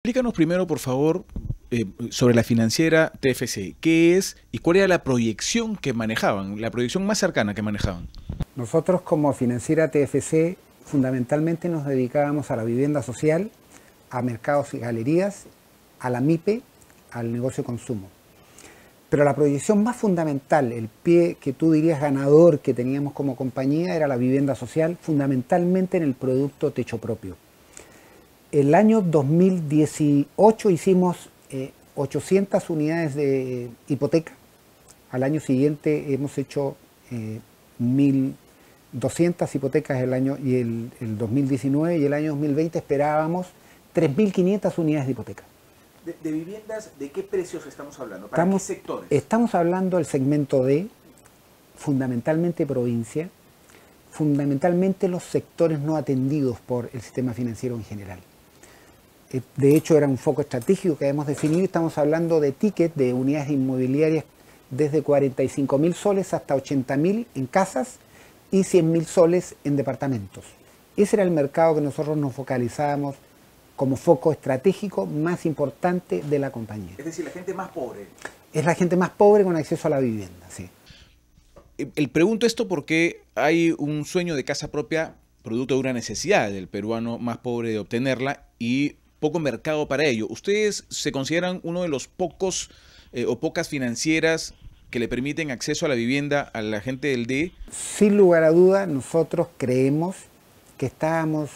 Explícanos primero, por favor, sobre la financiera TFC. ¿Qué es y cuál era la proyección que manejaban, la proyección más cercana que manejaban? Nosotros como financiera TFC fundamentalmente nos dedicábamos a la vivienda social, a mercados y galerías, a la MIPE, al negocio de consumo. Pero la proyección más fundamental, el pie que tú dirías ganador que teníamos como compañía era la vivienda social, fundamentalmente en el producto techo propio. El año 2018 hicimos 800 unidades de hipoteca. Al año siguiente hemos hecho 1.200 hipotecas el 2019 y el año 2020 esperábamos 3.500 unidades de hipoteca. ¿De viviendas de qué precios estamos hablando? ¿Para qué sectores? Estamos hablando del segmento D, fundamentalmente provincia, fundamentalmente los sectores no atendidos por el sistema financiero en general. De hecho, era un foco estratégico que hemos definido. Estamos hablando de tickets de unidades inmobiliarias desde 45.000 soles hasta 80.000 en casas y 100.000 soles en departamentos. Ese era el mercado que nosotros nos focalizábamos como foco estratégico más importante de la compañía. Es decir, la gente más pobre. Es la gente más pobre con acceso a la vivienda, sí. El pregunto esto porque hay un sueño de casa propia producto de una necesidad del peruano más pobre de obtenerla y poco mercado para ello. ¿Ustedes se consideran uno de los pocos o pocas financieras que le permiten acceso a la vivienda a la gente del D? Sin lugar a duda, nosotros creemos que estábamos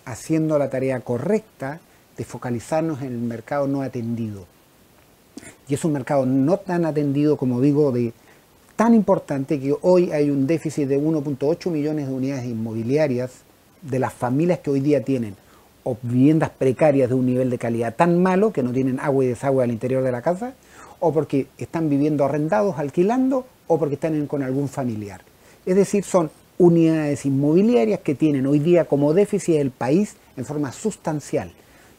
haciendo la tarea correcta de focalizarnos en el mercado no atendido. Y es un mercado no tan atendido, como digo, tan importante que hoy hay un déficit de 1.8 millones de unidades inmobiliarias de las familias que hoy día tienen o viviendas precarias de un nivel de calidad tan malo que no tienen agua y desagüe al interior de la casa, o porque están viviendo arrendados, alquilando, o porque están con algún familiar. Es decir, son unidades inmobiliarias que tienen hoy día como déficit el país en forma sustancial.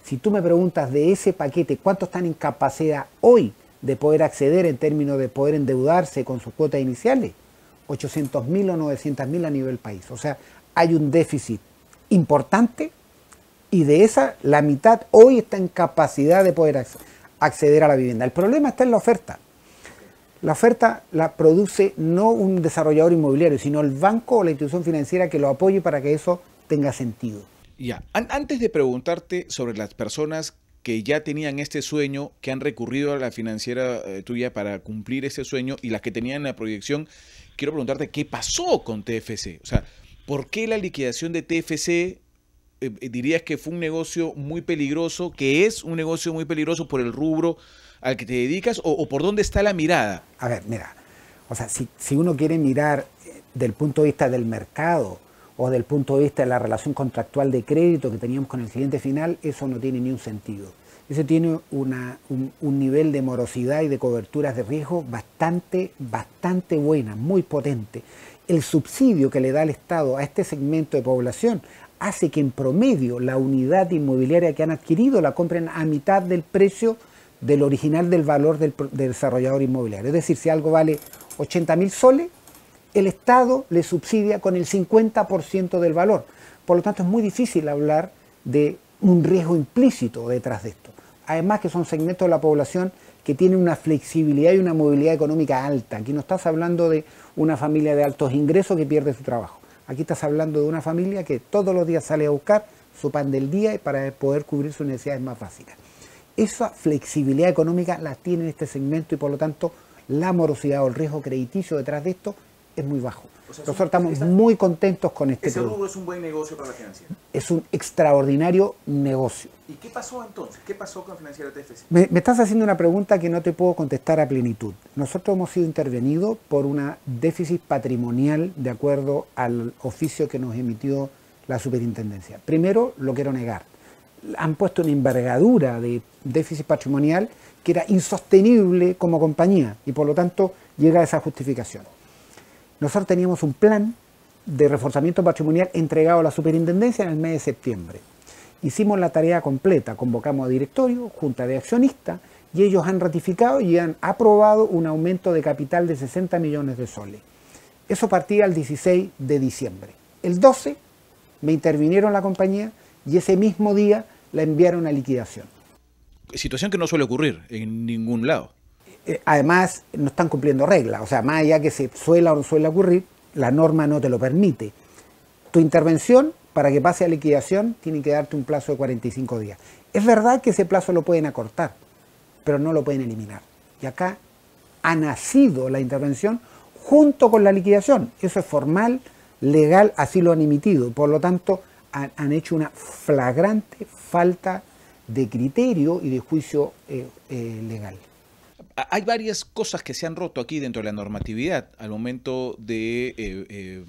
Si tú me preguntas de ese paquete, ¿cuántos están en capacidad hoy de poder acceder en términos de poder endeudarse con sus cuotas iniciales? 800.000 o 900.000 a nivel país. O sea, hay un déficit importante y de esa la mitad hoy está en capacidad de poder acceder a la vivienda. El problema está en la oferta. La oferta la produce no un desarrollador inmobiliario, sino el banco o la institución financiera que lo apoye para que eso tenga sentido. Ya, antes de preguntarte sobre las personas que ya tenían este sueño, que han recurrido a la financiera tuya para cumplir ese sueño y las que tenían la proyección, quiero preguntarte qué pasó con TFC. O sea, ¿por qué la liquidación de TFC dirías que fue un negocio muy peligroso, que es un negocio muy peligroso por el rubro al que te dedicas o por dónde está la mirada? A ver, mira, o sea, si uno quiere mirar del punto de vista del mercado o del punto de vista de la relación contractual de crédito que teníamos con el cliente final, eso no tiene ni un sentido. Eso tiene un nivel de morosidad y de coberturas de riesgo bastante buena, muy potente. El subsidio que le da el Estado a este segmento de población hace que en promedio la unidad inmobiliaria que han adquirido la compren a mitad del precio del original del valor del desarrollador inmobiliario. Es decir, si algo vale 80.000 soles, el Estado le subsidia con el 50% del valor. Por lo tanto, es muy difícil hablar de un riesgo implícito detrás de esto. Además que son segmentos de la población que tienen una flexibilidad y una movilidad económica alta. Aquí no estás hablando de una familia de altos ingresos que pierde su trabajo. Aquí estás hablando de una familia que todos los días sale a buscar su pan del día para poder cubrir sus necesidades más básicas. Esa flexibilidad económica la tiene este segmento y por lo tanto la morosidad o el riesgo crediticio detrás de esto es muy bajo. O sea, nosotros estamos muy contentos con este producto. Ese rubro es un buen negocio para la financiera. Es un extraordinario negocio. ¿Y qué pasó entonces? ¿Qué pasó con Financiera TFC? Me estás haciendo una pregunta que no te puedo contestar a plenitud. Nosotros hemos sido intervenidos por un déficit patrimonial de acuerdo al oficio que nos emitió la superintendencia. Primero, lo quiero negar. Han puesto una envergadura de déficit patrimonial que era insostenible como compañía y por lo tanto llega a esa justificación. Nosotros teníamos un plan de reforzamiento patrimonial entregado a la superintendencia en el mes de septiembre. Hicimos la tarea completa, convocamos a directorio, junta de accionistas y ellos han ratificado y han aprobado un aumento de capital de 60 millones de soles. Eso partía el 16 de diciembre. El 12 me intervinieron la compañía y ese mismo día la enviaron a liquidación. Situación que no suele ocurrir en ningún lado. Además, no están cumpliendo reglas. O sea, más allá que se suela o no suele ocurrir, la norma no te lo permite. Tu intervención, para que pase a liquidación, tiene que darte un plazo de 45 días. Es verdad que ese plazo lo pueden acortar, pero no lo pueden eliminar. Y acá ha nacido la intervención junto con la liquidación. Eso es formal, legal, así lo han emitido. Por lo tanto, han hecho una flagrante falta de criterio y de juicio legal. Hay varias cosas que se han roto aquí dentro de la normatividad al momento de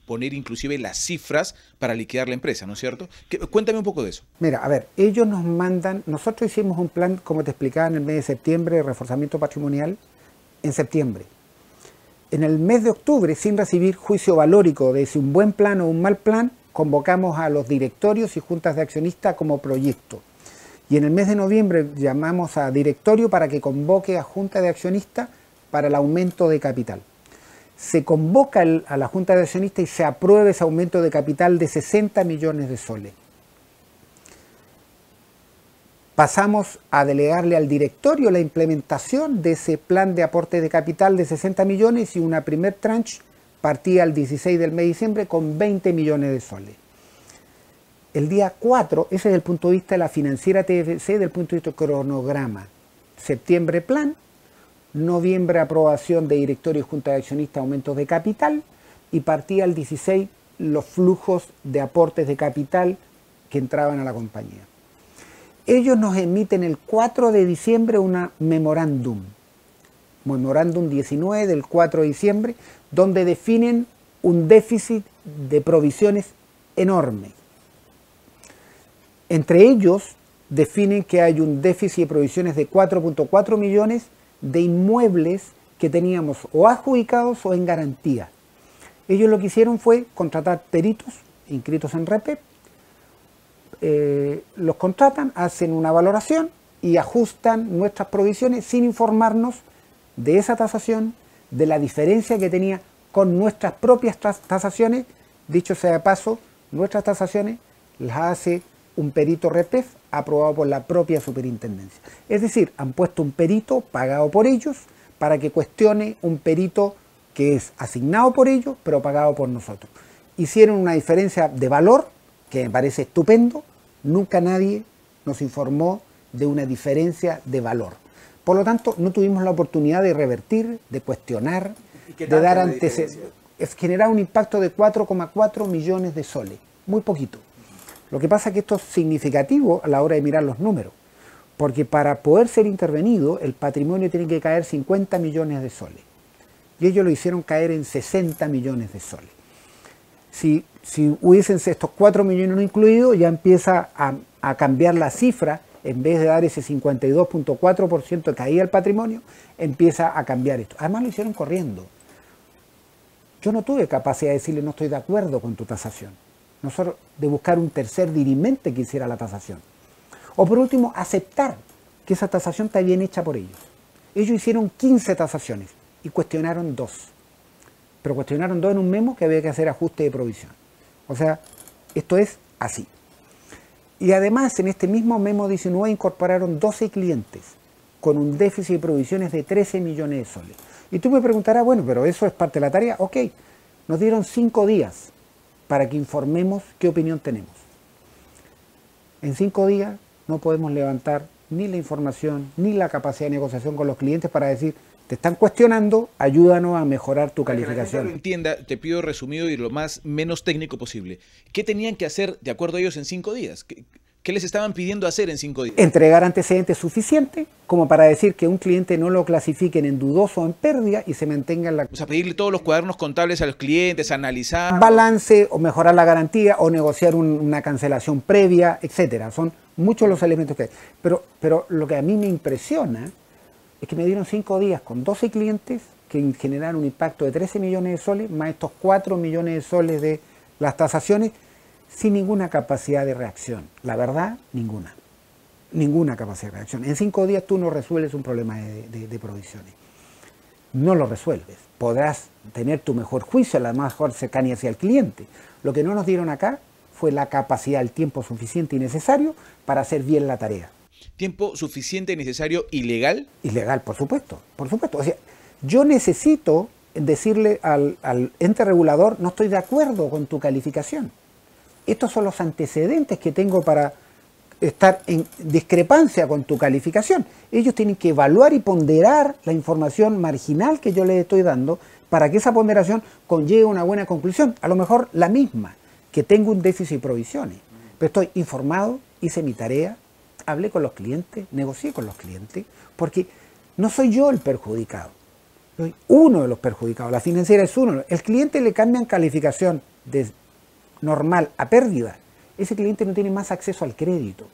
poner inclusive las cifras para liquidar la empresa, ¿no es cierto? Cuéntame un poco de eso. Mira, a ver, ellos nos mandan, nosotros hicimos un plan, como te explicaba, en el mes de septiembre, de reforzamiento patrimonial, en septiembre. En el mes de octubre, sin recibir juicio valórico de si un buen plan o un mal plan, convocamos a los directorios y juntas de accionistas como proyecto. Y en el mes de noviembre llamamos a directorio para que convoque a junta de accionistas para el aumento de capital. Se convoca a la junta de accionistas y se aprueba ese aumento de capital de 60 millones de soles. Pasamos a delegarle al directorio la implementación de ese plan de aporte de capital de 60 millones y una primer tranche partía el 16 del mes de diciembre con 20 millones de soles. El día 4, ese es el punto de vista de la financiera TFC, del punto de vista cronograma. Septiembre plan, noviembre aprobación de directorio y junta de accionistas, aumentos de capital, y partía el 16 los flujos de aportes de capital que entraban a la compañía. Ellos nos emiten el 4 de diciembre una memorándum 19 del 4 de diciembre, donde definen un déficit de provisiones enorme. Entre ellos definen que hay un déficit de provisiones de 4.4 millones de inmuebles que teníamos o adjudicados o en garantía. Ellos lo que hicieron fue contratar peritos inscritos en REPEP, los contratan, hacen una valoración y ajustan nuestras provisiones sin informarnos de esa tasación, de la diferencia que tenía con nuestras propias tasaciones. Dicho sea de paso, nuestras tasaciones las hace un perito REPEF aprobado por la propia superintendencia. Es decir, han puesto un perito pagado por ellos para que cuestione un perito que es asignado por ellos, pero pagado por nosotros. Hicieron una diferencia de valor, que me parece estupendo. Nunca nadie nos informó de una diferencia de valor. Por lo tanto, no tuvimos la oportunidad de revertir, de cuestionar, de dar antecedentes. Es generar un impacto de 4,4 millones de soles, muy poquito. Lo que pasa es que esto es significativo a la hora de mirar los números, porque para poder ser intervenido, el patrimonio tiene que caer 50 millones de soles. Y ellos lo hicieron caer en 60 millones de soles. Si hubiesen estos 4 millones no incluidos, ya empieza a cambiar la cifra. En vez de dar ese 52.4% que caía el patrimonio, empieza a cambiar esto. Además lo hicieron corriendo. Yo no tuve capacidad de decirle no estoy de acuerdo con tu tasación. Nosotros de buscar un tercer dirimente que hiciera la tasación. O por último, aceptar que esa tasación está bien hecha por ellos. Ellos hicieron 15 tasaciones y cuestionaron 2. Pero cuestionaron 2 en un memo que había que hacer ajuste de provisión. O sea, esto es así. Y además, en este mismo memo 19 incorporaron 12 clientes con un déficit de provisiones de 13 millones de soles. Y tú me preguntarás, bueno, pero eso es parte de la tarea. Ok, nos dieron 5 días para que informemos qué opinión tenemos. En 5 días no podemos levantar ni la información, ni la capacidad de negociación con los clientes para decir, te están cuestionando, ayúdanos a mejorar tu calificación. Para que la gente lo entienda, te pido resumido y lo menos técnico posible. ¿Qué tenían que hacer de acuerdo a ellos en 5 días? ¿Qué les estaban pidiendo hacer en 5 días? Entregar antecedentes suficientes como para decir que un cliente no lo clasifiquen en dudoso o en pérdida y se mantenga en la... O sea, pedirle todos los cuadernos contables a los clientes, analizar... balance o mejorar la garantía o negociar una cancelación previa, etcétera. Son muchos los elementos que hay. Pero lo que a mí me impresiona es que me dieron 5 días con 12 clientes que generaron un impacto de 13 millones de soles, más estos 4 millones de soles de las tasaciones, sin ninguna capacidad de reacción. La verdad, ninguna. Ninguna capacidad de reacción. En 5 días tú no resuelves un problema de provisiones. No lo resuelves. Podrás tener tu mejor juicio, la mejor cercanía hacia el cliente. Lo que no nos dieron acá fue la capacidad, el tiempo suficiente y necesario para hacer bien la tarea. tiempo suficiente, necesario y legal. Ilegal, por supuesto, por supuesto. O sea, yo necesito decirle al ente regulador, no estoy de acuerdo con tu calificación. Estos son los antecedentes que tengo para estar en discrepancia con tu calificación. Ellos tienen que evaluar y ponderar la información marginal que yo les estoy dando para que esa ponderación conlleve una buena conclusión. A lo mejor la misma, que tengo un déficit de provisiones. Pero estoy informado, hice mi tarea, hablé con los clientes, negocié con los clientes, porque no soy yo el perjudicado. Soy uno de los perjudicados. La financiera es uno. El cliente le cambian calificación de normal a pérdida. Ese cliente no tiene más acceso al crédito.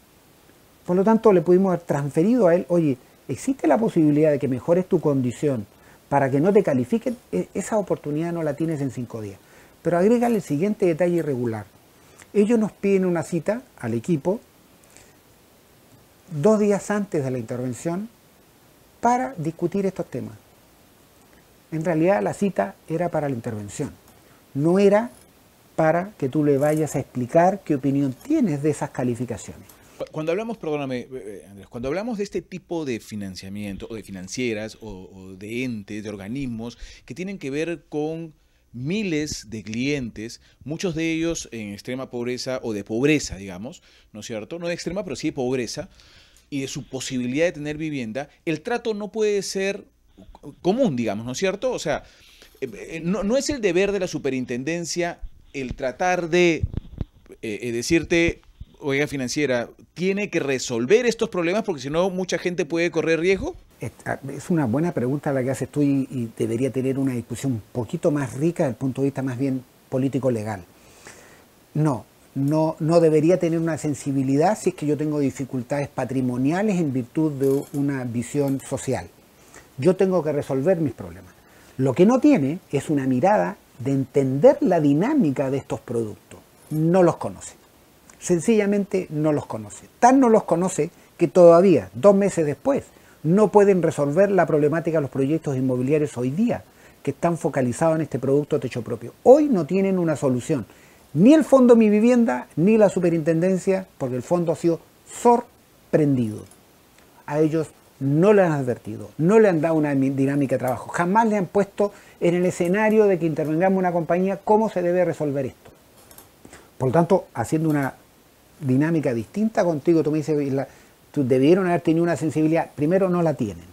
Por lo tanto, le pudimos haber transferido a él, oye, ¿existe la posibilidad de que mejores tu condición para que no te califiquen? Esa oportunidad no la tienes en 5 días. Pero agrégale el siguiente detalle irregular. Ellos nos piden una cita al equipo 2 días antes de la intervención para discutir estos temas. En realidad la cita era para la intervención, no era para que tú le vayas a explicar qué opinión tienes de esas calificaciones. Cuando hablamos, perdóname, Andrés, cuando hablamos de este tipo de financiamiento, o de financieras, o de entes, de organismos, que tienen que ver con miles de clientes, muchos de ellos en extrema pobreza, o de pobreza, digamos, ¿no es cierto? No de extrema, pero sí de pobreza, y de su posibilidad de tener vivienda, el trato no puede ser común, digamos, ¿no es cierto? O sea, no es el deber de la superintendencia el tratar de decirte, oiga, financiera, tiene que resolver estos problemas porque si no mucha gente puede correr riesgo. Es una buena pregunta la que haces tú y debería tener una discusión un poquito más rica desde el punto de vista más bien político-legal. No debería tener una sensibilidad si es que yo tengo dificultades patrimoniales en virtud de una visión social. Yo tengo que resolver mis problemas. Lo que no tiene es una mirada de entender la dinámica de estos productos. No los conoce. Sencillamente no los conoce. Tan no los conoce que todavía, 2 meses después, no pueden resolver la problemática de los proyectos inmobiliarios hoy día, que están focalizados en este producto techo propio. Hoy no tienen una solución. Ni el Fondo Mi Vivienda, ni la superintendencia, porque el fondo ha sido sorprendido. A ellos no le han advertido, no le han dado una dinámica de trabajo, jamás le han puesto en el escenario de que intervengamos una compañía cómo se debe resolver esto. Por lo tanto, haciendo una dinámica distinta contigo, tú me dices, tú debieron haber tenido una sensibilidad, primero no la tienen.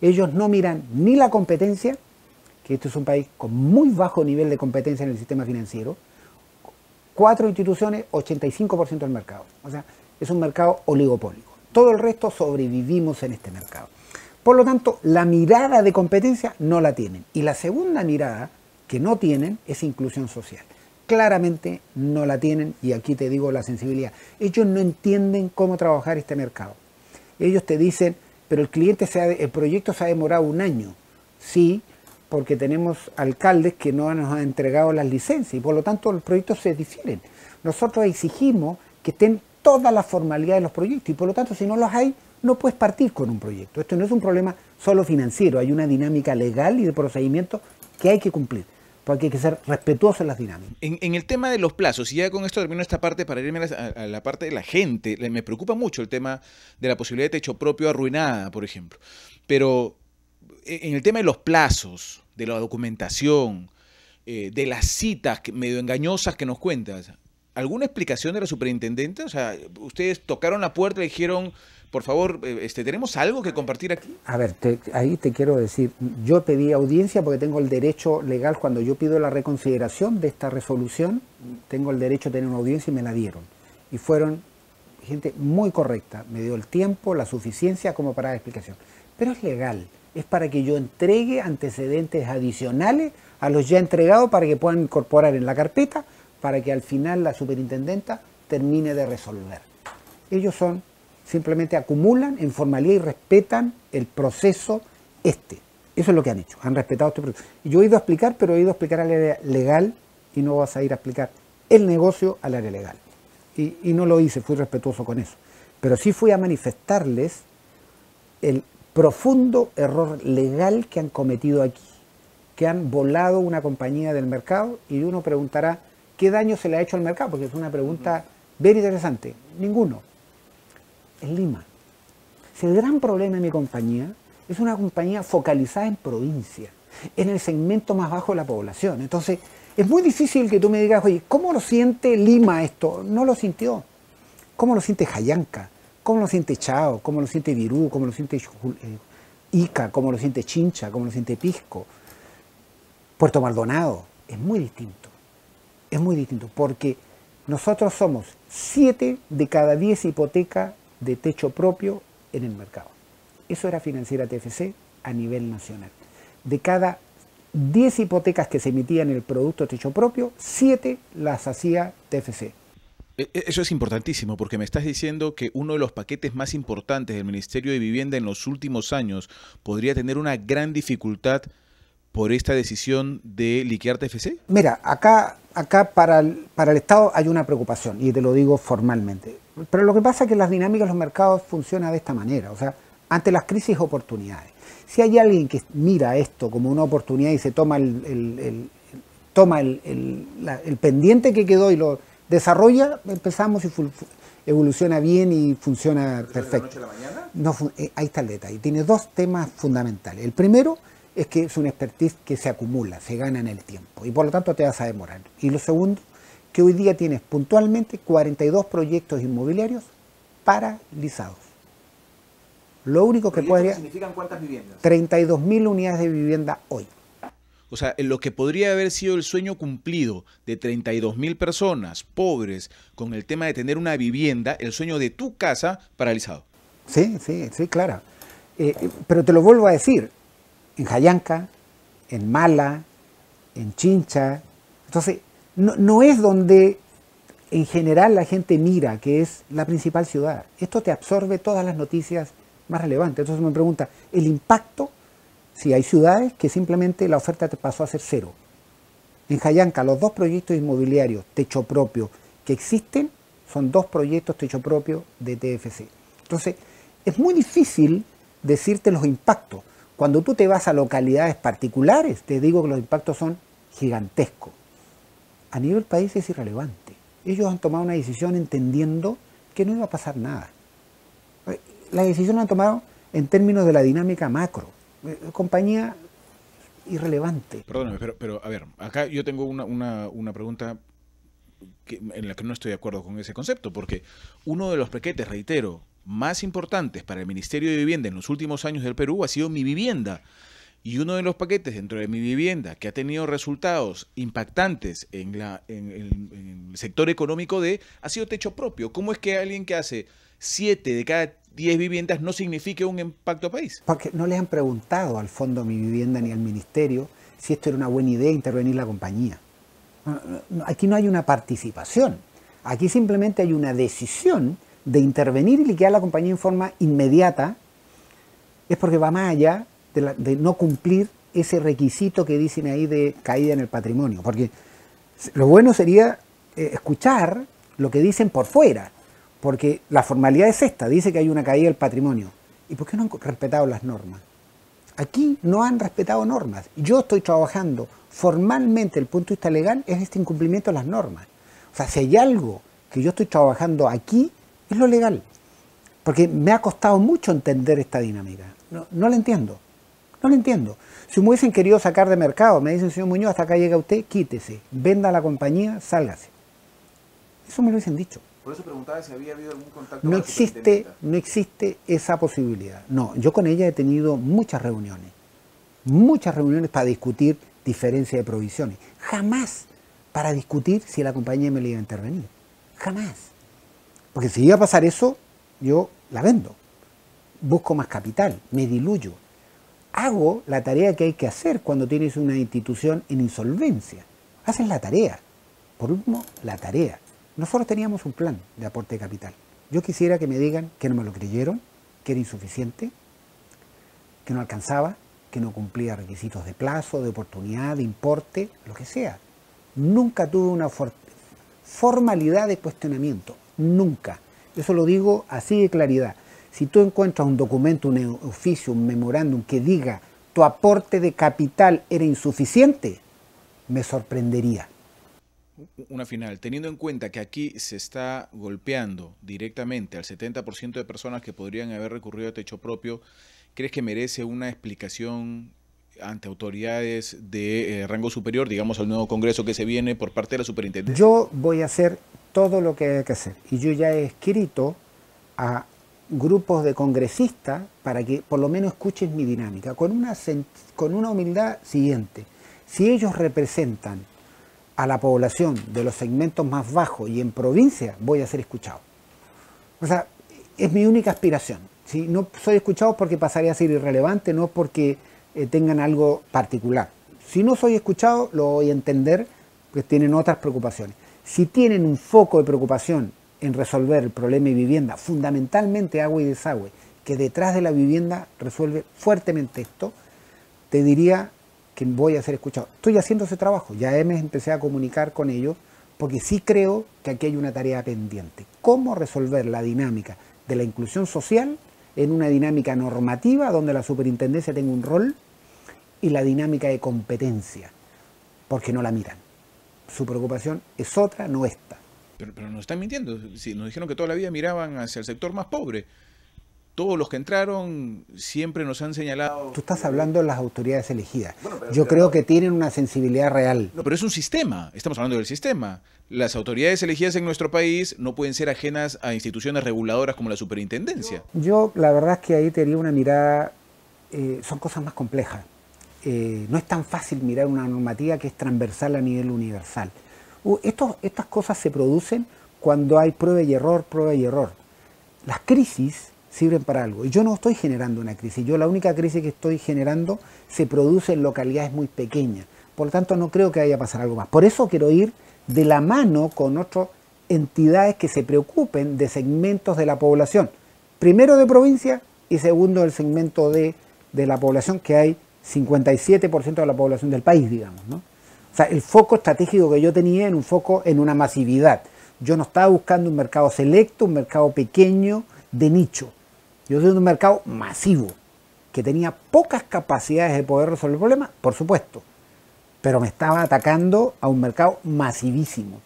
Ellos no miran ni la competencia, que este es un país con muy bajo nivel de competencia en el sistema financiero, 4 instituciones, 85% del mercado. O sea, es un mercado oligopólico. Todo el resto sobrevivimos en este mercado. Por lo tanto, la mirada de competencia no la tienen. Y la segunda mirada que no tienen es inclusión social. Claramente no la tienen y aquí te digo la sensibilidad. Ellos no entienden cómo trabajar este mercado. Ellos te dicen, pero el proyecto se ha demorado 1 año. Sí, porque tenemos alcaldes que no nos han entregado las licencias y por lo tanto los proyectos se difieren. Nosotros exigimos que estén todas las formalidades de los proyectos y por lo tanto si no los hay, no puedes partir con un proyecto. Esto no es un problema solo financiero, hay una dinámica legal y de procedimiento que hay que cumplir, porque hay que ser respetuosos en las dinámicas. En el tema de los plazos, y ya con esto termino esta parte para irme a la parte de la gente, me preocupa mucho el tema de la posibilidad de techo propio arruinada, por ejemplo, pero en el tema de los plazos, de la documentación, de las citas medio engañosas que nos cuentas, ¿alguna explicación de la superintendente? O sea, ustedes tocaron la puerta y dijeron, por favor, ¿tenemos algo que compartir aquí? A ver, ahí te quiero decir, yo pedí audiencia porque tengo el derecho legal, cuando yo pido la reconsideración de esta resolución, tengo el derecho de tener una audiencia y me la dieron. Y fueron gente muy correcta, me dio el tiempo, la suficiencia como para dar explicación. Pero es legal, es para que yo entregue antecedentes adicionales a los ya entregados para que puedan incorporar en la carpeta, para que al final la superintendenta termine de resolver. Ellos simplemente acumulan en formalidad y respetan el proceso este. Eso es lo que han hecho, han respetado este proceso. Y yo he ido a explicar, pero he ido a explicar al área legal y no vas a ir a explicar el negocio al área legal. Y no lo hice, fui respetuoso con eso. Pero sí fui a manifestarles el profundo error legal que han cometido aquí, que han volado una compañía del mercado y uno preguntará, ¿qué daño se le ha hecho al mercado? Porque es una pregunta bien interesante. Ninguno. Es Lima. Si el gran problema de mi compañía es una compañía focalizada en provincia, en el segmento más bajo de la población. Entonces, es muy difícil que tú me digas, oye, ¿cómo lo siente Lima esto? No lo sintió. ¿Cómo lo siente Jayanca? ¿Cómo lo siente Chao? ¿Cómo lo siente Virú? ¿Cómo lo siente Ica? ¿Cómo lo siente Chincha? ¿Cómo lo siente Pisco? Puerto Maldonado. Es muy distinto. Es muy distinto porque nosotros somos 7 de cada 10 hipotecas de techo propio en el mercado. Eso era Financiera TFC a nivel nacional. De cada 10 hipotecas que se emitían en el producto techo propio, 7 las hacía TFC. Eso es importantísimo porque me estás diciendo que uno de los paquetes más importantes del Ministerio de Vivienda en los últimos años podría tener una gran dificultad por esta decisión de liquidar TFC. Mira, acá para el Estado hay una preocupación, y te lo digo formalmente. Pero lo que pasa es que las dinámicas de los mercados funcionan de esta manera. O sea, ante las crisis, oportunidades. Si hay alguien que mira esto como una oportunidad y se toma el pendiente que quedó y lo desarrolla, empezamos y evoluciona bien y funciona perfecto. ¿De la noche a la mañana? No, ahí está el detalle. Tiene dos temas fundamentales. El primero es que es una expertise que se acumula, se gana en el tiempo y por lo tanto te vas a demorar. Y lo segundo, que hoy día tienes puntualmente 42 proyectos inmobiliarios paralizados. Lo único que podría... ¿Significan cuántas viviendas? 32.000 unidades de vivienda hoy. O sea, en lo que podría haber sido el sueño cumplido de 32.000 personas pobres con el tema de tener una vivienda, el sueño de tu casa paralizado. Sí, claro. Pero te lo vuelvo a decir, en Jayanca, en Mala, en Chincha. Entonces, no es donde en general la gente mira, que es la principal ciudad. Esto te absorbe todas las noticias más relevantes. Entonces me pregunta, el impacto, si hay ciudades que simplemente la oferta te pasó a ser cero. En Jayanca, los dos proyectos inmobiliarios techo propio que existen son dos proyectos techo propio de TFC. Entonces, es muy difícil decirte los impactos. Cuando tú te vas a localidades particulares, te digo que los impactos son gigantescos. A nivel país es irrelevante. Ellos han tomado una decisión entendiendo que no iba a pasar nada. La decisión la han tomado en términos de la dinámica macro. Compañía irrelevante. Perdóname, pero a ver, acá yo tengo una pregunta en la que no estoy de acuerdo con ese concepto, porque uno de los paquetes, reitero, más importantes para el Ministerio de Vivienda en los últimos años del Perú ha sido Mi Vivienda. Y uno de los paquetes dentro de Mi Vivienda que ha tenido resultados impactantes en el sector económico ha sido techo propio. ¿Cómo es que alguien que hace 7 de cada 10 viviendas no signifique un impacto país? Porque no les han preguntado al Fondo Mi Vivienda ni al Ministerio si esto era una buena idea intervenir la compañía. Aquí no hay una participación. Aquí simplemente hay una decisión de intervenir y liquidar la compañía en forma inmediata. Es porque va más allá de no cumplir ese requisito que dicen ahí de caída en el patrimonio. Porque lo bueno sería escuchar lo que dicen por fuera. Porque la formalidad es esta, dice que hay una caída del patrimonio. ¿Y por qué no han respetado las normas? Aquí no han respetado normas. Yo estoy trabajando formalmente, el punto de vista legal, es este incumplimiento de las normas. O sea, si hay algo que yo estoy trabajando aquí, es lo legal. Porque me ha costado mucho entender esta dinámica. No la entiendo. No lo entiendo. Si me hubiesen querido sacar de mercado, me dicen, señor Muñoz, hasta acá llega usted, quítese, venda la compañía, sálgase. Eso me lo hubiesen dicho. Por eso preguntaba si había habido algún contacto. No existe esa posibilidad. No, yo con ella he tenido muchas reuniones para discutir diferencia de provisiones. Jamás para discutir si la compañía me la iba a intervenir. Jamás. Porque si iba a pasar eso, yo la vendo. Busco más capital, me diluyo. Hago la tarea que hay que hacer cuando tienes una institución en insolvencia. Haces la tarea. Por último, la tarea. Nosotros teníamos un plan de aporte de capital. Yo quisiera que me digan que no me lo creyeron, que era insuficiente, que no alcanzaba, que no cumplía requisitos de plazo, de oportunidad, de importe, lo que sea. Nunca tuve una formalidad de cuestionamiento. Nunca. Eso lo digo así de claridad. Si tú encuentras un documento, un oficio, un memorándum que diga tu aporte de capital era insuficiente, me sorprendería. Una final, teniendo en cuenta que aquí se está golpeando directamente al 70% de personas que podrían haber recurrido a techo propio, ¿crees que merece una explicación ante autoridades de rango superior, digamos al nuevo Congreso que se viene por parte de la superintendencia? Yo voy a hacer todo lo que hay que hacer y yo ya he escrito a grupos de congresistas para que por lo menos escuchen mi dinámica, con una humildad siguiente. Si ellos representan a la población de los segmentos más bajos y en provincia, voy a ser escuchado. O sea, es mi única aspiración. ¿Sí? No soy escuchado porque pasaría a ser irrelevante, no porque tengan algo particular. Si no soy escuchado, lo voy a entender, pues tienen otras preocupaciones. Si tienen un foco de preocupación en resolver el problema de vivienda, fundamentalmente agua y desagüe, que detrás de la vivienda resuelve fuertemente esto, te diría que voy a ser escuchado. Estoy haciendo ese trabajo, ya me empecé a comunicar con ellos, porque sí creo que aquí hay una tarea pendiente. ¿Cómo resolver la dinámica de la inclusión social en una dinámica normativa donde la superintendencia tenga un rol y la dinámica de competencia? Porque no la miran. Su preocupación es otra, no esta. Pero nos están mintiendo. Sí, nos dijeron que toda la vida miraban hacia el sector más pobre. Todos los que entraron siempre nos han señalado... Tú estás hablando de las autoridades elegidas. Bueno, yo creo que tienen una sensibilidad real. No, pero es un sistema. Estamos hablando del sistema. Las autoridades elegidas en nuestro país no pueden ser ajenas a instituciones reguladoras como la superintendencia. Yo la verdad es que ahí tenía una mirada... son cosas más complejas. No es tan fácil mirar una normativa que es transversal a nivel universal. Estas cosas se producen cuando hay prueba y error, prueba y error. Las crisis sirven para algo. Y yo no estoy generando una crisis. Yo la única crisis que estoy generando se produce en localidades muy pequeñas. Por lo tanto, no creo que vaya a pasar algo más. Por eso quiero ir de la mano con otras entidades que se preocupen de segmentos de la población. Primero de provincia y segundo del segmento de la población, que hay 57% de la población del país, digamos, ¿no? O sea, el foco estratégico que yo tenía era un foco en una masividad. Yo no estaba buscando un mercado selecto, un mercado pequeño, de nicho. Yo soy un mercado masivo, que tenía pocas capacidades de poder resolver el problema, por supuesto, pero me estaba atacando a un mercado masivísimo.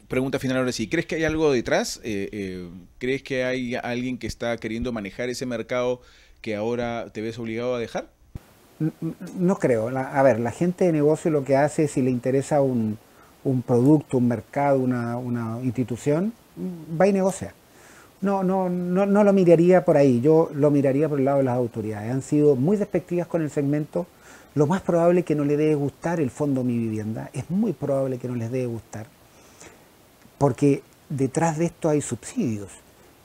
Pregunta final ahora sí, ¿crees que hay algo detrás? ¿Crees que hay alguien que está queriendo manejar ese mercado que ahora te ves obligado a dejar? No creo. A ver, la gente de negocio lo que hace, si le interesa un producto, un mercado, una institución, va y negocia. No lo miraría por ahí, yo lo miraría por el lado de las autoridades. Han sido muy despectivas con el segmento. Lo más probable es que no les debe gustar el fondo Mi Vivienda. Es muy probable que no les debe gustar. Porque detrás de esto hay subsidios.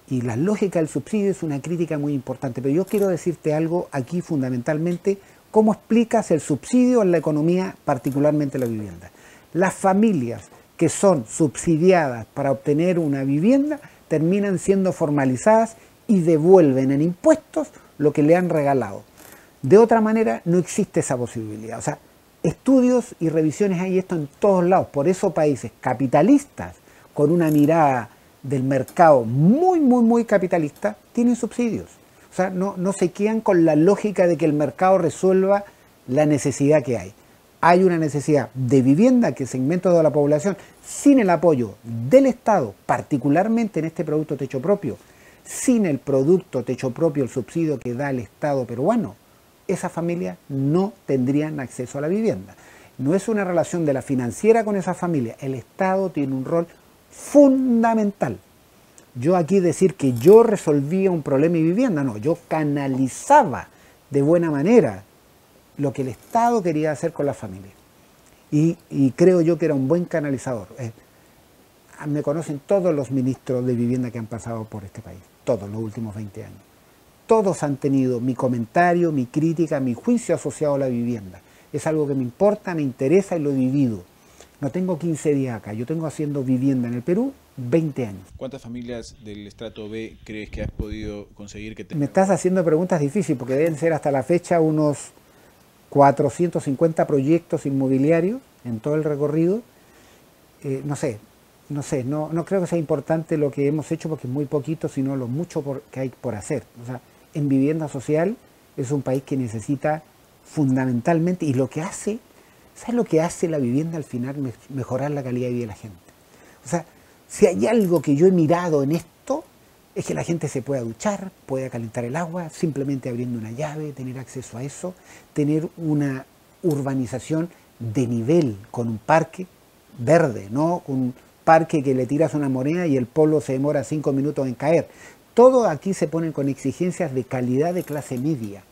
Y la lógica del subsidio es una crítica muy importante. Pero yo quiero decirte algo aquí fundamentalmente. ¿Cómo explicas el subsidio en la economía, particularmente la vivienda? Las familias que son subsidiadas para obtener una vivienda terminan siendo formalizadas y devuelven en impuestos lo que le han regalado. De otra manera no existe esa posibilidad. O sea, estudios y revisiones hay esto en todos lados. Por eso países capitalistas, con una mirada del mercado muy capitalista, tienen subsidios. O sea, no se quedan con la lógica de que el mercado resuelva la necesidad que hay. Hay una necesidad de vivienda que segmento de la población, sin el apoyo del Estado, particularmente en este producto techo propio, sin el producto techo propio, el subsidio que da el Estado peruano, esas familias no tendrían acceso a la vivienda. No es una relación de la financiera con esa familia, el Estado tiene un rol fundamental. Yo aquí decir que yo resolvía un problema de vivienda, no, yo canalizaba de buena manera lo que el Estado quería hacer con la familia. Y creo yo que era un buen canalizador. Me conocen todos los ministros de vivienda que han pasado por este país, todos los últimos 20 años. Todos han tenido mi comentario, mi crítica, mi juicio asociado a la vivienda. Es algo que me importa, me interesa y lo he vivido. No tengo 15 días acá, yo tengo haciendo vivienda en el Perú 20 años. ¿Cuántas familias del estrato B crees que has podido conseguir que tengan? Me estás haciendo preguntas difíciles porque deben ser hasta la fecha unos 450 proyectos inmobiliarios en todo el recorrido. No creo que sea importante lo que hemos hecho porque es muy poquito, sino lo mucho que hay por hacer. O sea, en vivienda social es un país que necesita fundamentalmente, y lo que hace ¿Sabes lo que hace la vivienda al final? Mejorar la calidad de vida de la gente. O sea, si hay algo que yo he mirado en esto, es que la gente se pueda duchar, pueda calentar el agua, simplemente abriendo una llave, tener acceso a eso, tener una urbanización de nivel, con un parque verde, no un parque que le tiras una moneda y el polo se demora 5 minutos en caer. Todo aquí se ponen con exigencias de calidad de clase media.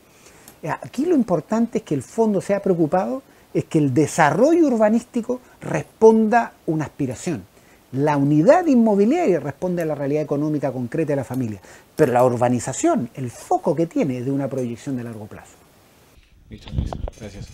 Aquí lo importante es que el fondo se ha preocupado, es que el desarrollo urbanístico responda a una aspiración. La unidad inmobiliaria responde a la realidad económica concreta de la familia, pero la urbanización, el foco que tiene es de una proyección de largo plazo. Listo, Luis. Gracias.